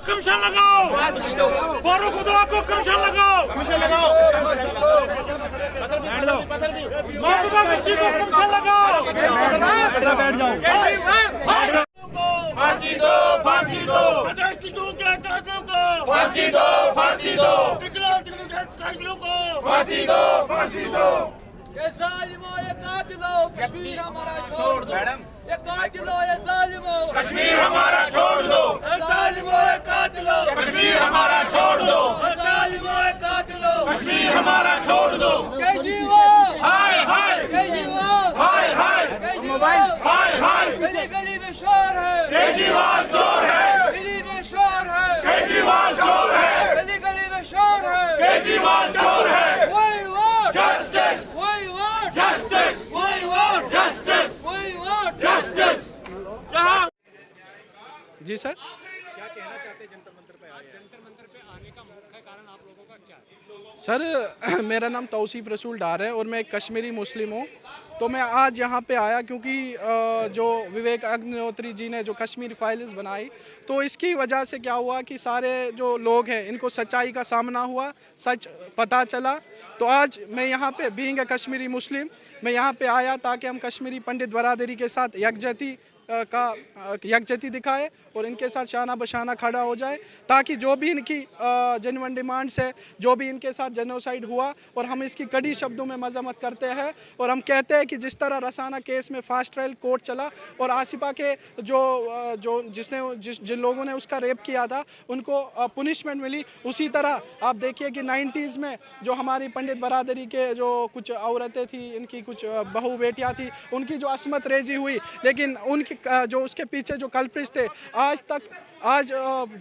Commission लगाओ, फारूक अब्दुल्ला को commission लगाओ, महबूबा मुफ्ती को कमीशन लगाओ। फांसी दो, फांसी दो, सदास्तिकों के कातिलों को फांसी दो, फांसी दो, विकलांगों के कातिलों को फांसी दो, फांसी दो। ये जालिमों, ये कातिलों, कश्मीर हमारा छोड़ दो। ये कातिलों, ये जालिमों, कश्मीर हमारा छोड़ दो। ये जालिमों, ये कातिलों, कश्मीर हमारा छोड़ दो। ये जालिमों, ये कातिलों, कश्मीर हमारा छोड़ दो। केजरीवाल, हाय हाय, केजरीवाल, हाय हाय, केजरीवाल, हाय हाय, गली गली में शोर है, केजरीवाल चोर है, गली में शोर है, केजरीवाल चोर है, गली गली में शोर है। केजरीवाल चोर है। We want justice, we want justice, we want justice, we want justice. जहां जी सर, सर मेरा नाम तौसीफ रसूल डार है और मैं एक कश्मीरी मुस्लिम हूँ। तो मैं आज यहाँ पे आया क्योंकि जो विवेक अग्निहोत्री जी ने जो कश्मीर फाइल्स बनाई, तो इसकी वजह से क्या हुआ कि सारे जो लोग हैं इनको सच्चाई का सामना हुआ, सच पता चला। तो आज मैं यहाँ पे बीइंग ए कश्मीरी मुस्लिम मैं यहाँ पे आया ताकि हम कश्मीरी पंडित बरादरी के साथ यकजहती दिखाए और इनके साथ शाना बशाना खड़ा हो जाए, ताकि जो भी इनकी जेन्युइन डिमांड्स है, जो भी इनके साथ जेनोसाइड हुआ, और हम इसकी कड़ी शब्दों में मजम्मत करते हैं। और हम कहते हैं कि जिस तरह रसाना केस में फास्ट ट्रायल कोर्ट चला और आसिफा के जिन लोगों ने उसका रेप किया था उनको पुनिशमेंट मिली, उसी तरह आप देखिए कि 90s में जो हमारी पंडित बरादरी के जो कुछ औरतें थी, इनकी कुछ बहू बेटियाँ थी, उनकी जो असमत रेजी हुई, लेकिन उनकी जो उसके पीछे जो कल्प्रिट्स थे आज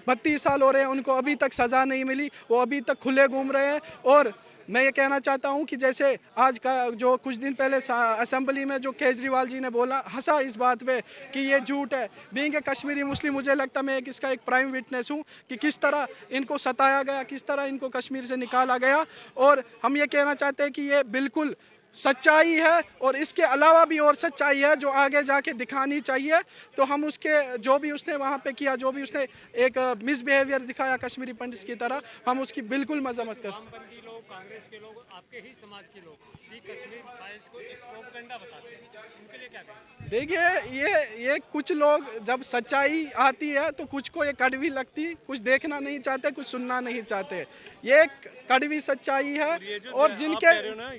32 साल हो रहे हैं, उनको अभी तक सज़ा नहीं मिली, वो अभी तक खुले घूम रहे हैं। और मैं ये कहना चाहता हूँ कि जैसे आज का जो कुछ दिन पहले असेंबली में जो केजरीवाल जी ने बोला, हंसा इस बात पे कि ये झूठ है। बीइंग ए कश्मीरी मुस्लिम मुझे लगता मैं इसका एक प्राइम विटनेस हूँ कि किस तरह इनको सताया गया, किस तरह इनको कश्मीर से निकाला गया। और हम ये कहना चाहते हैं कि ये बिल्कुल सच्चाई है और इसके अलावा भी और सच्चाई है जो आगे जाके दिखानी चाहिए। तो हम उसके जो भी उसने वहाँ पे किया, जो भी उसने एक मिसबिहेवियर दिखाया कश्मीरी पंडित की तरह, हम उसकी बिल्कुल मजम्मत करते हैं। वामपंथी लोग, कांग्रेस के लोग, आपके ही समाज के लोग भी कश्मीर फाइल्स को एक प्रोपेगेंडा बताते हैं, उनके लिए क्या कहें? देखिए ये कुछ लोग जब सच्चाई आती है तो कुछ को ये कड़वी लगती, कुछ देखना नहीं चाहते, कुछ सुनना नहीं चाहते। ये एक कड़वी सच्चाई है। और जिनके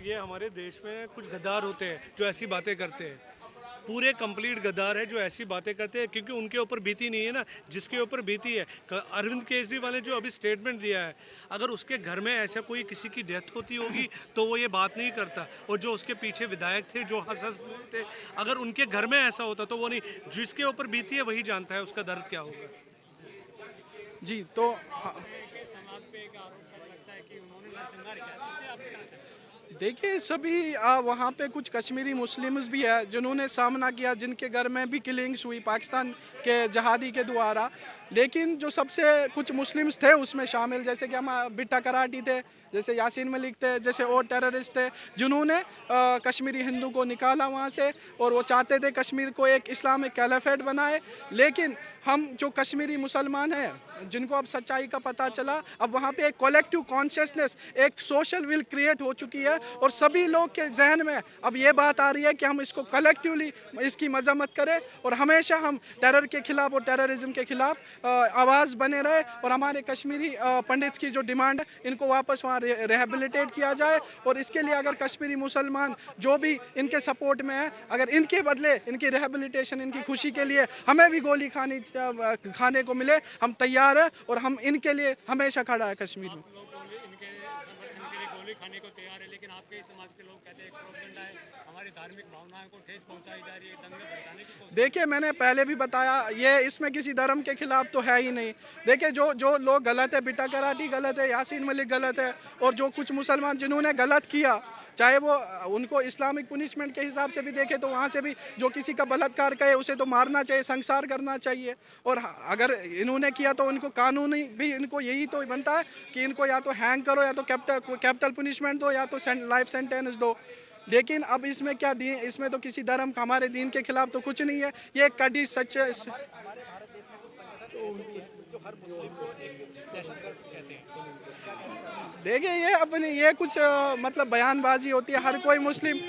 ये हमारे देश में कुछ गद्दार होते हैं जो ऐसी बातें करते हैं, पूरे कंप्लीट गद्दार है जो ऐसी बातें करते हैं, क्योंकि उनके ऊपर बीती नहीं है ना जिसके ऊपर बीती है। अरविंद केजरीवाल ने जो अभी स्टेटमेंट दिया है, अगर उसके घर में ऐसा कोई किसी की डेथ होती होगी तो वो ये बात नहीं करता। और जो उसके पीछे विधायक थे जो हंस थे, अगर उनके घर में ऐसा होता तो वो नहीं, जिसके ऊपर बीती है वही जानता है उसका दर्द क्या होगा। जी तो समाज पे एक आरोप लगता है कि उन्होंने नरसंहार किया, इससे आप क्या कहते हैं? देखिए सभी वहाँ पे कुछ कश्मीरी मुस्लिम्स भी है जिन्होंने सामना किया, जिनके घर में भी किलिंग्स हुई पाकिस्तान के जहादी के द्वारा। लेकिन जो सबसे कुछ मुस्लिम्स थे उसमें शामिल, जैसे कि हम बिट्टा कराटी थे, जैसे यासीन मलिक थे, जैसे और टेररिस्ट थे जिन्होंने कश्मीरी हिंदू को निकाला वहाँ से, और वो चाहते थे कश्मीर को एक इस्लामिक कैलिफेट बनाए। लेकिन हम जो कश्मीरी मुसलमान हैं जिनको अब सच्चाई का पता चला, अब वहाँ पे एक कलेक्टिव कॉन्शियसनेस, एक सोशल विल क्रिएट हो चुकी है, और सभी लोग के जहन में अब ये बात आ रही है कि हम इसको कलेक्टिवली इसकी मजम्मत करें और हमेशा हम टेरर के खिलाफ और टेररिज्म के खिलाफ आवाज़ बने रहे। और हमारे कश्मीरी पंडित की जो डिमांड है इनको वापस वहाँ रिहेबिलिटेट किया जाए। और इसके लिए अगर कश्मीरी मुसलमान जो भी इनके सपोर्ट में है, अगर इनके बदले इनकी रिहेबिलिटेशन, इनकी खुशी के लिए हमें भी गोली खाने को मिले, हम तैयार है और हम इनके लिए हमेशा खड़ा है कश्मीर में। इनके गोली खाने को तैयार है, लेकिन आपके समाज के लोग कहते हैं प्रोपेगेंडा है, हमारी धार्मिक भावनाओं को ठेस पहुंचाई जा रही है, दंगे भड़काने की कोशिश। देखिए मैंने पहले भी बताया, ये इसमें किसी धर्म के खिलाफ तो है ही नहीं। देखिए जो लोग गलत है, बिट्टा कराटी गलत है, यासीन मलिक गलत है, और जो कुछ मुसलमान जिन्होंने गलत किया, चाहे वो उनको इस्लामिक पुनिशमेंट के हिसाब से भी देखे तो वहाँ से भी जो किसी का बलात्कार करे उसे तो मारना चाहिए, संसार करना चाहिए। और अगर इन्होंने किया तो उनको कानूनी भी इनको यही तो बनता है कि इनको या तो हैंग करो, या तो कैपिटल पुनिशमेंट दो, या तो लाइफ सेंटेंस दो। लेकिन अब इसमें क्या दीन, इसमें तो किसी धर्म हमारे दीन के खिलाफ तो कुछ नहीं है। ये कड़ी सच हर मुस्लिम को एक दहशतगर्द कहते हैं। देखिए ये अपनी ये कुछ मतलब बयानबाजी होती है। हर कोई मुस्लिम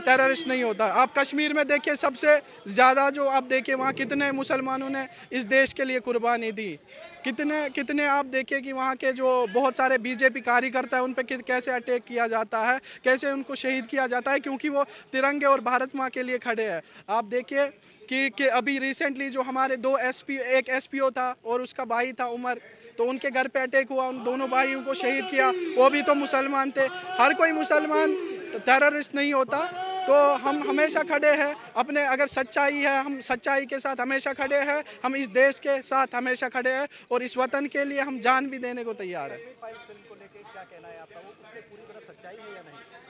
टेररिस्ट नहीं होता। आप कश्मीर में देखिए, सबसे ज़्यादा जो आप देखिए वहाँ कितने मुसलमानों ने इस देश के लिए कुर्बानी दी, कितने आप देखिए कि वहाँ के जो बहुत सारे बीजेपी कार्यकर्ता हैं उन पर कैसे अटैक किया जाता है, कैसे उनको शहीद किया जाता है, क्योंकि वो तिरंगे और भारत माँ के लिए खड़े हैं। आप देखिए कि अभी रिसेंटली जो हमारे दो एसपी, एक एसपीओ था और उसका भाई था उमर, तो उनके घर पे अटैक हुआ, उन दोनों भाइयों को शहीद किया, वो भी तो मुसलमान थे। हर कोई मुसलमान टेररिस्ट नहीं होता। तो हम हमेशा खड़े हैं अपने, अगर सच्चाई है हम सच्चाई के साथ हमेशा खड़े हैं, हम इस देश के साथ हमेशा खड़े हैं और इस वतन के लिए हम जान भी देने को तैयार हैं।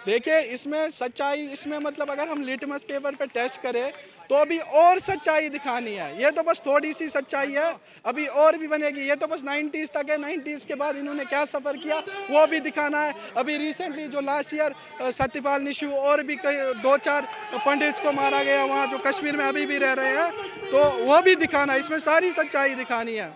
देखिए इसमें सच्चाई, इसमें मतलब अगर हम लिटमस पेपर पे टेस्ट करें तो अभी और सच्चाई दिखानी है। ये तो बस थोड़ी सी सच्चाई है, अभी और भी बनेगी। ये तो बस 90s तक है, 90s के बाद इन्होंने क्या सफ़र किया वो भी दिखाना है। अभी रिसेंटली जो लास्ट ईयर सत्यपाल निशु और भी कई 2-4 पंडित्स को मारा गया वहाँ, जो कश्मीर में अभी भी रह रहे हैं, तो वो भी दिखाना है। इसमें सारी सच्चाई दिखानी है।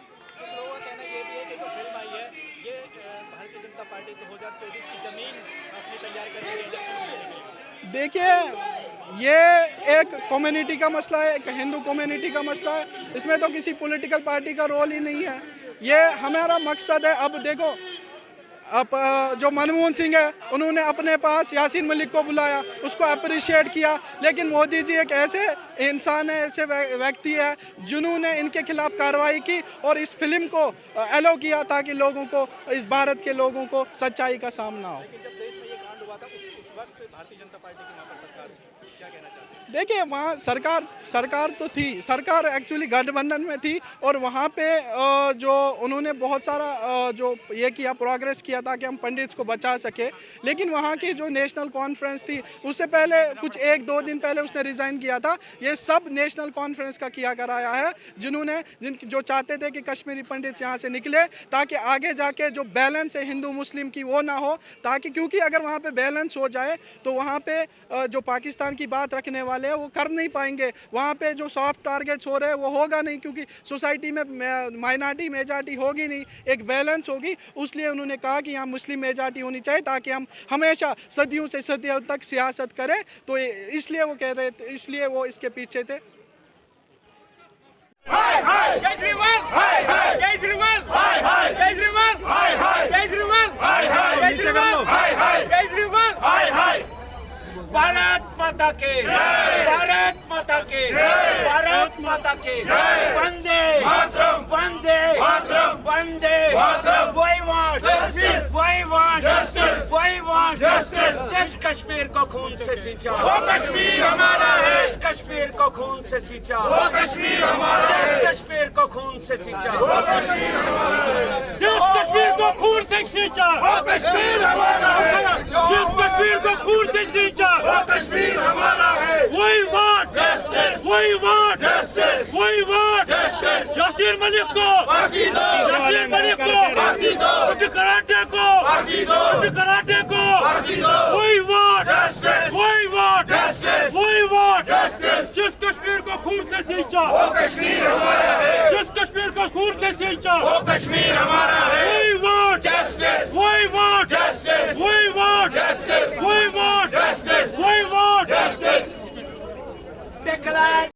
देखिए ये एक कम्युनिटी का मसला है, एक हिंदू कम्युनिटी का मसला है। इसमें तो किसी पॉलिटिकल पार्टी का रोल ही नहीं है। ये हमारा मकसद है। अब देखो, अब जो मनमोहन सिंह है उन्होंने अपने पास यासीन मलिक को बुलाया, उसको अप्रिशिएट किया, लेकिन मोदी जी एक ऐसे इंसान है, ऐसे व्यक्ति है जिन्होंने इनके खिलाफ कार्रवाई की और इस फिल्म को अलाउ किया ताकि लोगों को, इस भारत के लोगों को सच्चाई का सामना हो। देखिए वहाँ सरकार तो थी, सरकार एक्चुअली गठबंधन में थी और वहाँ पे जो उन्होंने बहुत सारा जो ये किया, प्रोग्रेस किया ताकि हम पंडित्स को बचा सके। लेकिन वहाँ की जो नेशनल कॉन्फ्रेंस थी उससे पहले कुछ 1-2 दिन पहले उसने रिज़ाइन किया था। ये सब नेशनल कॉन्फ्रेंस का किया कराया है, जो चाहते थे कि कश्मीरी पंडित्स यहाँ से निकले ताकि आगे जाके जो बैलेंस है हिंदू मुस्लिम की वो ना हो, ताकि क्योंकि अगर वहाँ पे बैलेंस हो जाए तो वहाँ पे जो पाकिस्तान की बात रखने वाले वो कर नहीं पाएंगे। वहाँ पे जो सॉफ्ट टारगेट्स हो रहे हैं वो होगा नहीं, क्योंकि सोसाइटी में माइनॉरिटी मेजॉरिटी होगी नहीं, एक बैलेंस होगी। इसलिए उन्होंने कहा कि यहाँ मुस्लिम मेजॉरिटी होनी चाहिए ताकि हम हमेशा सदियों से सदियों तक सियासत करें। तो इसलिए वो कह रहे थे, इसलिए वो इसके पीछे थे। केजरीवाल केजरीवाल केजरीवाल केजरीवाल केजरीवाल भारत माता के, भारत माता के, भारत माता के, Vande Mataram, Vande Mataram, Vande Mataram. We want justice, we want justice, we want justice। जिस कश्मीर को खून से सींचा वो कश्मीर हमारा है, जिस कश्मीर को खून से सींचा वो कश्मीर हमारा है, जिस कश्मीर को खून से सींचा वो कश्मीर हमारा है, जिस कश्मीर को खून से सींचा वो कश्मीर हमारा है, जिस कश्मीर को खून से सींचा वो कश्मीर हमारा है। We want justice, we want justice, we want justice। Yasin Malik को फांसी दो, यासीन मलिक को फांसी दो, उठ कराटे को फांसी दो, उठ कराटे को फांसी दो। We want justice, we want justice, we want justice। जिस कश्मीर को खून से सींचा वो कश्मीर हमारा है, जिस कश्मीर को खून से सींचा वो कश्मीर हमारा